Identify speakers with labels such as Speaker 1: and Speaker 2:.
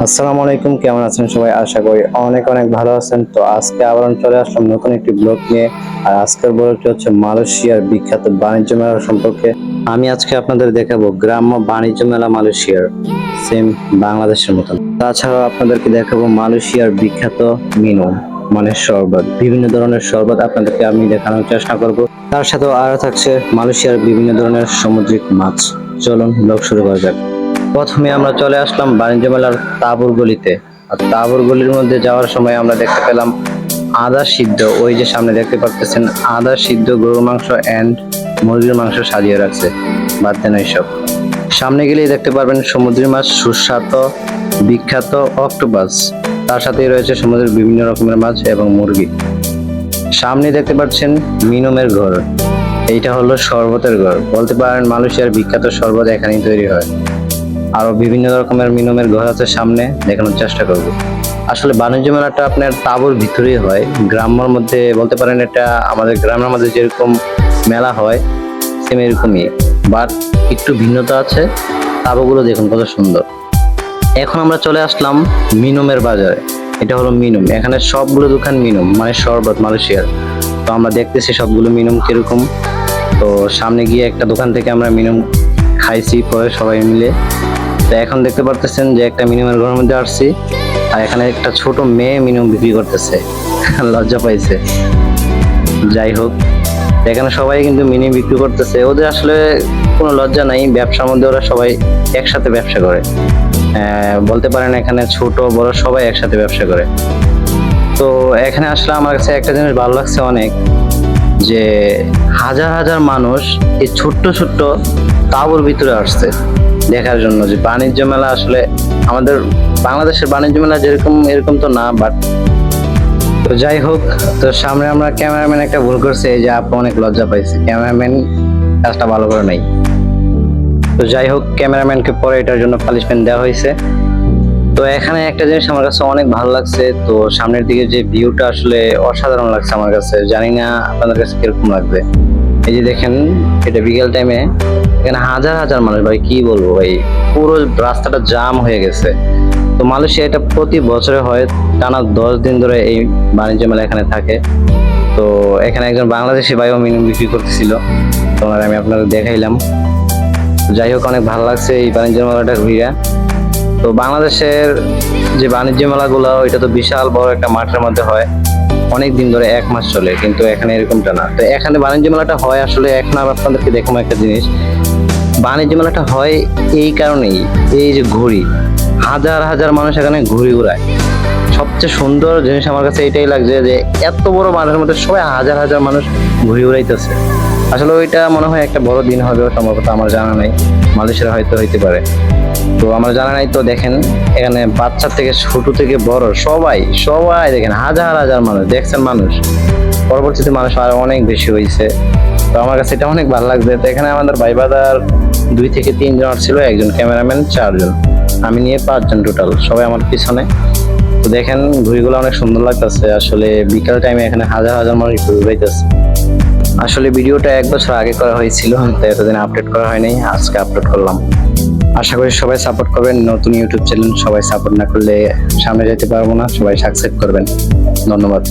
Speaker 1: আসসালামু আলাইকুম, কেমন আছেন সবাই? আশা করি অনেক অনেক ভালো আছেন। তো আজকে আবার চলে আসলাম নতুন একটি ব্লগ নিয়ে। আর আজকের ব্লগটি হচ্ছে মালয়েশিয়ার বিখ্যাত বাণিজ্য মেলা সম্পর্কে। আমি আজকে আপনাদের দেখাবো গ্রাম্য বাণিজ্য মেলা মালয়েশিয়ার, সেম বাংলাদেশের মতন। তাছাড়াও আপনাদেরকে দেখাবো মালয়েশিয়ার বিখ্যাত মিনু, মানে শরবত। বিভিন্ন ধরনের শরবত আপনাদেরকে আমি দেখানোর চেষ্টা করব। তার সাথেও আরো থাকছে মালয়েশিয়ার বিভিন্ন ধরনের সামুদ্রিক মাছ। চলুন ব্লগ শুরু করা যাক। প্রথমে আমরা চলে আসলাম বাণিজ্য মেলার তাঁবুর গলিতে। আর তাঁবুর গলির মধ্যে যাওয়ার সময় আমরা দেখতে পেলাম আদা সিদ্ধ, ওই যে সামনে দেখতে পাচ্ছেন আদা সিদ্ধ গরুর মাংস এন্ড মুরগির মাংস সাজিয়ে রাখছে, বাদ দেন এইসব। সামনে গেলেই দেখতে পারবেন সমুদ্রের মাছ, সুস্বাদু বিখ্যাত অক্টোপাস, তার সাথেই রয়েছে সমুদ্রের বিভিন্ন রকমের মাছ এবং মুরগি। সামনে দেখতে পাচ্ছেন মিনুমের ঘর, এইটা হলো শরবতের ঘর। বলতে পারেন মালয়েশিয়ার বিখ্যাত শরবত এখানেই তৈরি হয়। আরো বিভিন্ন রকমের মিনুমের ঘর আছে, সামনে দেখানোর চেষ্টা করব। আসলে বাণিজ্য মেলাটা আপনার তাঁবুর ভিতরেই হয়, গ্রামের মধ্যে বলতে পারেন। এটা আমাদের গ্রামের মধ্যে যেরকম মেলা হয় সেম এরকমই, বাট একটু ভিন্নতা আছে। তাঁবুগুলো দেখুন কত সুন্দর। এখন আমরা চলে আসলাম মিনুমের বাজারে। এটা হলো মিনুম, এখানে সবগুলো দোকান মিনুম মানে শরবত মালয়েশিয়ার। তো আমরা দেখতেছি সবগুলো মিনুম কিরকম। তো সামনে গিয়ে একটা দোকান থেকে আমরা মিনুম খাইছি পরে সবাই মিলে। তো এখন দেখতে পারতেছেন যে একটা মিনিমামের ঘরের মধ্যে আসছি, আর এখানে একটা ছোট মেয়ে মিনিমাম বিক্রি করতেছে, লজ্জা পাইছে। যাই হোক, এখানে সবাই কিন্তু মিনি বিক্রি করতেছে। ওদের আসলে কোনো লজ্জা নাই, ব্যবসার মধ্যে ওরা সবাই একসাথে ব্যবসা করে। বলতে পারেন এখানে ছোট বড় সবাই একসাথে ব্যবসা করে। তো এখানে আসলে আমার কাছে একটা জিনিস ভালো লাগছে অনেক, যে হাজার হাজার মানুষ এই ছোট্ট ছোট্ট তাঁবুর ভিতরে আসছে দেখার জন্য যে বাণিজ্য মেলা। আসলে আমাদের বাংলাদেশের বাণিজ্য মেলা যেরকম এরকম তো না, বাট তো যাই হোক। তো সামনে আমরা ক্যামেরাম্যান একটা ভুল করছে, এই যে আপু অনেক লজ্জা পাইছে, ক্যামেরাম্যান কাজটা ভালো করে নাই। তো যাই হোক, ক্যামেরাম্যানকে পরে এটার জন্য পানিশমেন্ট দেওয়া হয়েছে। তো এখানে একটা জিনিস আমার কাছে অনেক ভালো লাগছে, তো সামনের দিকে যে ভিউটা আসলে অসাধারণ লাগছে আমার কাছে। জানি না আপনাদের কাছে কিরকম লাগবে। এই যে দেখেন, এটা বিকেল টাইমে এখানে হাজার হাজার মানুষ, ভাই কি বলবো ভাই, পুরো রাস্তাটা জাম হয়ে গেছে। তো মালয়েশিয়া এটা প্রতি বছরে হয়, টানা 10 দিন ধরে এই বাণিজ্য মেলা এখানে থাকে। তো এখানে একজন বাংলাদেশি ভাইও মিনিমাম বিক্রি করতেছিল, তোমার আমি আপনাদের দেখাইলাম। যাই হোক, অনেক ভালো লাগছে এই বাণিজ্য মেলাটা ঘুরে। তো বাংলাদেশের যে বাণিজ্য মেলাগুলো, এটা তো বিশাল বড় একটা মাঠের মধ্যে হয়, অনেক দিন ধরে 1 মাস চলে, কিন্তু এখানে এরকমটা না। তো এখানে বাণিজ্য মেলাটা হয় আসলে, এখন আপনাদেরকে দেখুন একটা জিনিস, বাণিজ্য মেলাটা হয় এই কারণেই, এই যে ঘুড়ি, হাজার হাজার মানুষ এখানে ঘুড়ি উড়ায়। সবচেয়ে সুন্দর জিনিস আমার কাছে এটাই লাগছে যে এত বড় মাঠের মধ্যে সবাই হাজার হাজার মানুষ ঘুড়ি উড়াইতেছে। আসলে ওইটা মনে হয় একটা বড় দিন হবে সম্ভবত, আমার জানা নাই। মালয়েশিয়ার হয়তো হইতে পারে, তো আমার জানা নাই। তো দেখেন এখানে বাচ্চা থেকে ছোট থেকে বড় সবাই সবাই দেখেন, হাজার হাজার মানুষ দেখছেন। মানুষ পরবর্তীতে মানুষ আরো অনেক বেশি হয়েছে। তো আমার কাছে এটা অনেক ভালো লাগছে। তো এখানে আমাদের ভাই বাদার 2 থেকে 3 জন ছিল, একজন ক্যামেরাম্যান, 4 জন, আমি নিয়ে 5 জন টোটাল, সবাই আমার পিছনে। তো দেখেন ঘুড়িগুলো অনেক সুন্দর লাগতেছে। আসলে বিকাল টাইমে এখানে হাজার হাজার মানুষ ঘুরে বেড়াইতেছে। আসলে ভিডিওটা 1 বছর আগে করা হয়েছিল, তো এতদিন আপডেট করা হয়নি, আজকে আপলোড করলাম। আশা করি সবাই সাপোর্ট করবেন। নতুন ইউটিউব চ্যানেল, সবাই সাপোর্ট না করলে সামনে যেতে পারবো না। সবাই সাবস্ক্রাইব করবেন। ধন্যবাদ।